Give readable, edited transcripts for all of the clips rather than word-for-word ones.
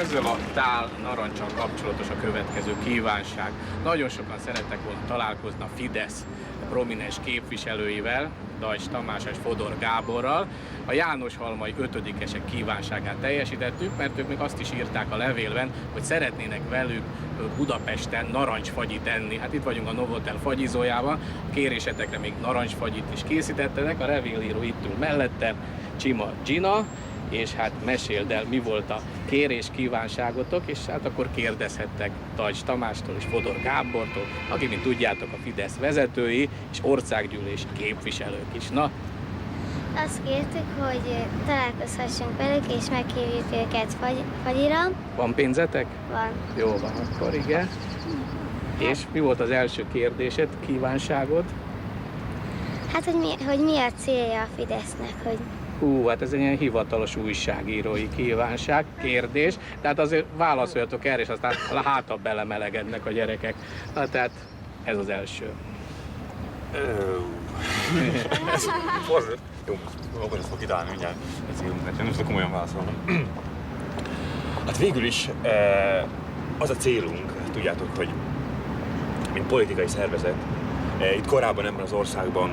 Ezzel a tál narancsal kapcsolatos a következő kívánság. Nagyon sokan szerettek volna találkozni a Fidesz prominens képviselőivel, Deutsch Tamás és Fodor Gáborral. A Jánoshalmai 5-esek kívánságát teljesítettük, mert ők még azt is írták a levélben, hogy szeretnének velük Budapesten narancsfagyit enni. Hát itt vagyunk a Novotel fagyizójában, a kérésetekre még narancsfagyit is készítettenek, a levélíró itt ül mellette, Csima Gina, és hát meséld el, mi volt a kérés kívánságotok, és hát akkor kérdezhettek Deutsch Tamástól és Fodor Gábortól, akik, mint tudjátok, a Fidesz vezetői és országgyűlés képviselők is. Na? Azt kértük, hogy találkozhassunk velük, és meghívjuk őket fagyira. Van pénzetek? Van. Jó van, akkor igen. És mi volt az első kérdésed, kívánságod? Hát, hogy mi a célja a Fidesznek, hogy... Hát ez egy ilyen hivatalos újságírói kívánság, kérdés. Tehát azért válaszoljatok erre, és aztán hátabb belemelegednek a gyerekek. Na, tehát ez az első. Jó, akkor ezt fog kitalálni mindjárt. Ez jó, mert nem tudok komolyan válaszolnom. Hát végül is az a célunk, tudjátok, hogy mint politikai szervezet, itt korábban ebben az országban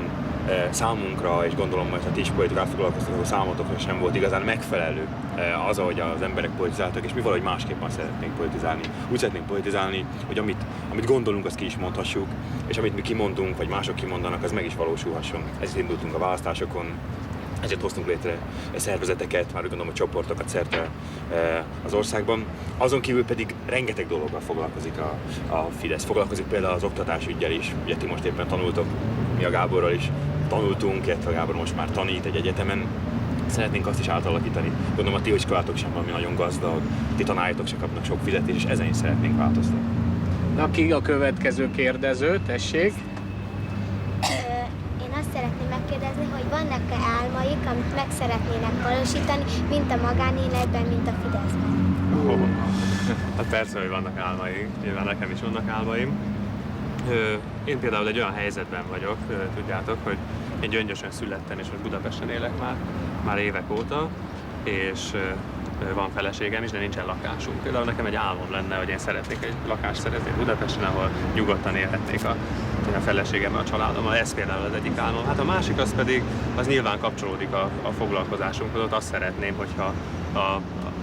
számunkra, és gondolom, hogy a ti is politikával foglalkoztató számotokra sem volt igazán megfelelő az, ahogy az emberek politizáltak, és mi valahogy másképpen szeretnénk politizálni. Úgy szeretnénk politizálni, hogy amit gondolunk, azt ki is mondhassuk, és amit mi kimondunk, vagy mások kimondanak, az meg is valósulhasson. Ezért indultunk a választásokon, ezért hoztunk létre szervezeteket, már úgy gondolom, hogy csoportokat szerte az országban. Azon kívül pedig rengeteg dologgal foglalkozik a Fidesz. Foglalkozik például az oktatásüggyel is. Ugye ti most éppen tanultok, mi a Gáborral is tanultunk, illetve Gábor most már tanít egy egyetemen. Szeretnénk azt is átalakítani. Gondolom, a ti iskolátok sem valami nagyon gazdag, ti tanárjatok se kapnak sok fizetést, és ezen is szeretnénk változtatni. Na, ki a következő kérdező? Tessék! Én azt szeretném megkérdezni, hogy vannak-e álmaik, amit meg szeretnének valósítani, mint a magánéletben, mint a Fideszben? Hát persze, hogy vannak álmaim, nyilván nekem is vannak álmaim. Én például egy olyan helyzetben vagyok, tudjátok, hogy én Gyöngyösen születtem, és most Budapesten élek már évek óta, és van feleségem is, de nincsen lakásunk. Például nekem egy álmom lenne, hogy én szeretnék egy lakást szerezni Budapesten, ahol nyugodtan élhetnék a feleségemmel, a családommal. Ez például az egyik álmom. Hát a másik az pedig, az nyilván kapcsolódik a foglalkozásunkhoz. Ott azt szeretném, hogyha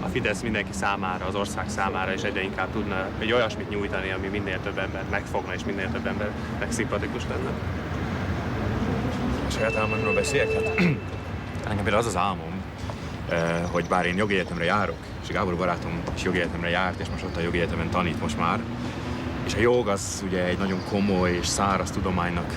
a Fidesz mindenki számára, az ország számára is egyre inkább tudna egy olyasmit nyújtani, ami minél több embert megfogna, és minél több embernek szimpatikus lenne. A saját álmomról beszéljek? Hát nekem például az az álmom, hogy bár én jogi egyetemre járok, és Gábor barátom is jogi egyetemre járt, és most ott a jogi egyetemen tanít most már, és a jog az ugye egy nagyon komoly és száraz tudománynak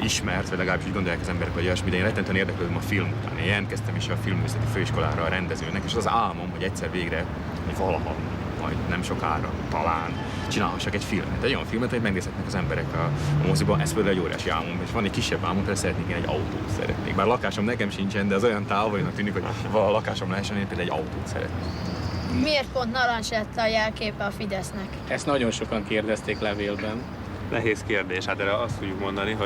ismert, vagy legalábbis úgy gondolják az emberek, hogy olyasmi, de én rettentően érdeklődöm a film után. Én jelentkeztem is a filmművészeti főiskolára a rendezőnek, és az álmom, hogy egyszer végre, hogy valaha, majd nem sokára, talán csinálhassak egy filmet. Egy olyan filmet, hogy megnézhetnek az emberek a moziban. Ez például egy óriási álmom, és van egy kisebb álmom, például szeretnék én egy autót szeretnék. Bár lakásom nekem sincsen, de az olyan távolinak tűnik, hogy valaha lakásom lehessen, én például egy autót szeretnék. Miért pont narancs lett a jelképe a Fidesznek? Ezt nagyon sokan kérdezték levélben. Nehéz kérdés, hát erre azt tudjuk mondani,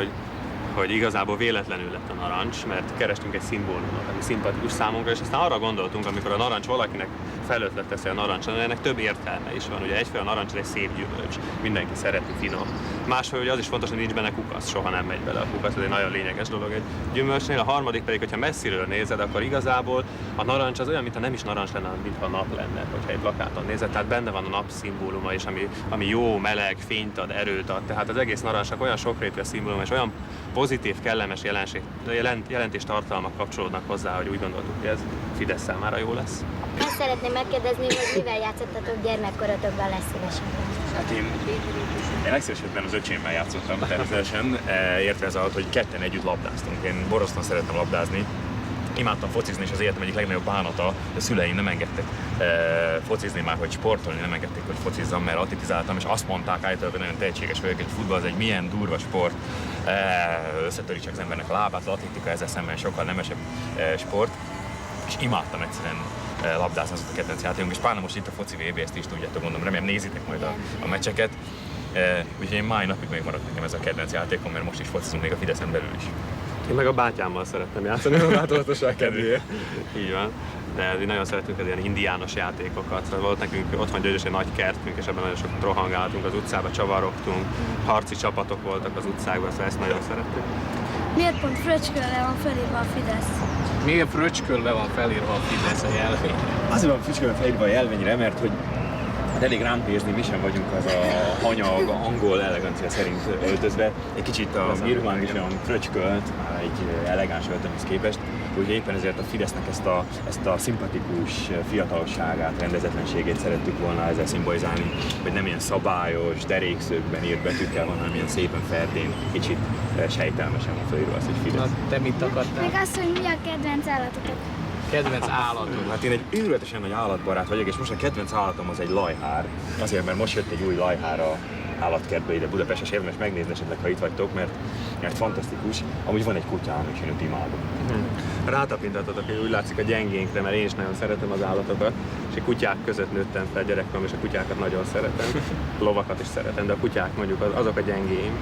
hogy igazából véletlenül lett a narancs, mert kerestünk egy szimbólumot, ami szimpatikus számunkra, és aztán arra gondoltunk, amikor a narancs valakinek felötlet teszi a narancs, ennek több értelme is van. Ugye egyféle a narancs egy szép gyümölcs, mindenki szereti, finom. Másfél, hogy az is fontos, hogy nincs benne kukasz, soha nem megy bele a kukasz, ez egy nagyon lényeges dolog egy gyümölcsnél. A harmadik pedig, hogyha messziről nézed, akkor igazából a narancs az olyan, mintha nem is narancs lenne, mintha nap lenne, hogyha egy plakáton nézed. Tehát benne van a nap szimbóluma is, ami jó, meleg, fényt ad, erőt ad. Tehát az egész narancsnak olyan sokrétű a szimbóluma, és olyan pozitív, kellemes jelentéstartalmak kapcsolódnak hozzá, hogy úgy gondoltuk, hogy ez Fidesz számára jó lesz. Azt szeretném megkérdezni, hogy mivel játszottatok gyermekkorotokban legszívesebben? Hát én legszívesebben az öcsémmel játszottam természetesen, értve ez alatt, hogy ketten együtt labdáztunk. Én borzasztóan szerettem labdázni. Imádtam focizni, és az életem egyik legnagyobb bánata, a szüleim nem engedtek focizni már, hogy sportolni, nem engedték, hogy focizzam, mert atletizáltam, és azt mondták általában, nagyon tehetséges vagyok, hogy futball az egy milyen durva sport, összetöri csak az embernek a lábát, az atlétika ezzel szemben sokkal nemesebb sport, és imádtam egyszerűen labdázni, az a kedvenc játékunk, és pláne most itt a foci VB, ezt is tudjátok, mondom, remélem nézitek majd a meccseket, úgyhogy én mai napig megmaradt nekem ez a kedvenc játékom, mert most is focizunk még a Fideszen belül is. Én meg a bátyámmal szerettem játszani a látogatosság kedvéért. Így van. de nagyon szeretünk az ilyen indiános játékokat. Volt nekünk otthon Győrös egy nagy kertünk, és ebben nagyon sokat rohangáltunk az utcába, csavarogtunk, harci csapatok voltak az utcákban, szóval ezt nagyon szerettük. Miért pont fröcskölre van felírva a Fidesz? Miért fröcskölve van felírva a Fidesz a jelvény? Azért van fröcskölve felírva a jelvényre, mert hogy elég ránk nézni, mi sem vagyunk az a hanyag, angol elegancia szerint öltözve. Egy kicsit a Mirván is olyan fröcskölt, már egy elegáns öltömhöz képest, úgyhogy éppen ezért a Fidesznek ezt a szimpatikus fiatalosságát, rendezetlenségét szerettük volna ezzel szimbolizálni, hogy nem ilyen szabályos, derékszögben írt betűkkel van, hanem ilyen szépen ferdén, kicsit sejtelmesen van felírva az, hogy Fidesz. Na, te mit akartál? Még azt, hogy mi a kedvenc állatotok? Kedvenc állatunk. Hát én egy őrületesen nagy állatbarát vagyok, és most a kedvenc állatom az egy lajhár. Azért, mert most jött egy új lajhár a állatkertbe ide Budapest, és érdemes megnézni esetleg, ha itt vagytok, mert fantasztikus. Amúgy van egy kutyám, és én őt imádom. Rátapintottatok, hogy úgy látszik a gyengénkre, mert én is nagyon szeretem az állatokat, és a kutyák között nőttem fel gyerekkorom, és a kutyákat nagyon szeretem. Lovakat is szeretem, de a kutyák mondjuk azok a gyengéim.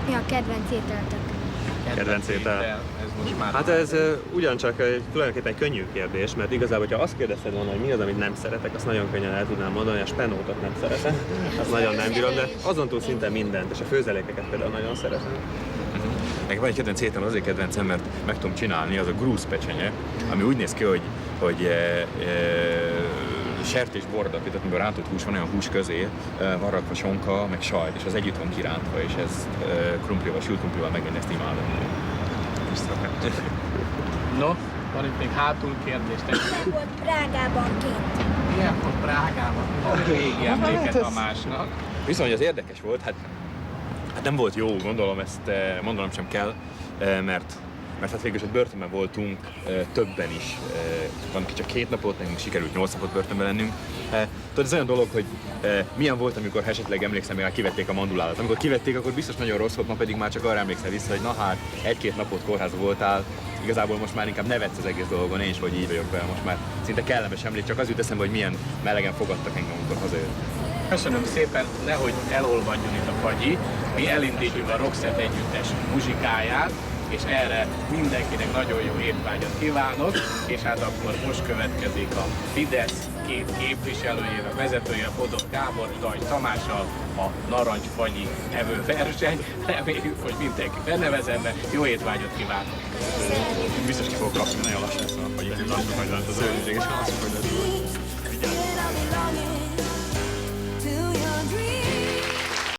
Mi a kedvenc ételtök? Kedvenc étel? Ez most már Hát ez ugyancsak tulajdonképpen egy könnyű kérdés, mert igazából, hogyha azt kérdezted volna, hogy mi az, amit nem szeretek, azt nagyon könnyen el tudnám mondani, a spenótot nem szeretem, azt nagyon nem bírom, de azon túl szinte mindent, és a főzelékeket például nagyon szeretem. Nekem van egy kedvenc étel, azért kedvencem, mert meg tudom csinálni, az a grúzpecsenye, ami úgy néz ki, hogy sertésbordat, tehát amikor rántott hús van, olyan hús közé, van rakva sonka, meg sajt, és az együtt van kirántva, és ez krumplival, sült krumplival megenni, ezt imádom. No, van itt még hátul kérdés. Volt Prágában kint. Milyen volt Prágában? A régi emléket Tamásnak. Viszont az érdekes volt, hát nem volt jó, gondolom, ezt mondanom sem kell, mert hát végül is a börtönben voltunk többen is. Van, aki csak 2 napot, nekünk sikerült 8 napot börtönben lennünk. Tudod, ez olyan dolog, hogy milyen volt, amikor esetleg emlékszem, még kivették a mandulálat. Amikor kivették, akkor biztos nagyon rossz volt, ma pedig már csak arra emlékszel vissza, hogy na hát, 1-2 napot kórházba voltál, igazából most már inkább nevetsz az egész dolgon, én is vagy így vagyok vele, most már szinte kellemes emlék, csak az jut eszembe, hogy milyen melegen fogadtak engem, amikor hazajött. Köszönöm szépen, nehogy elolvadjon itt a fagyi, mi elindítjuk a Roxette együttes muzsikáját, és erre mindenkinek nagyon jó étvágyat kívánok, és hát akkor most következik a Fidesz 2 képviselőjével, vezetője Fodor Gábor, Dajcs Tamással a narancsfagyi evőverseny. Reméljük, hogy mindenki benne vezembe. Jó étvágyat kívánok! Biztos ki fogok kapni, nagyon lassan lesz a fagyi. Lassan, hogy lesz az őrzség, és lassan, hogy lesz.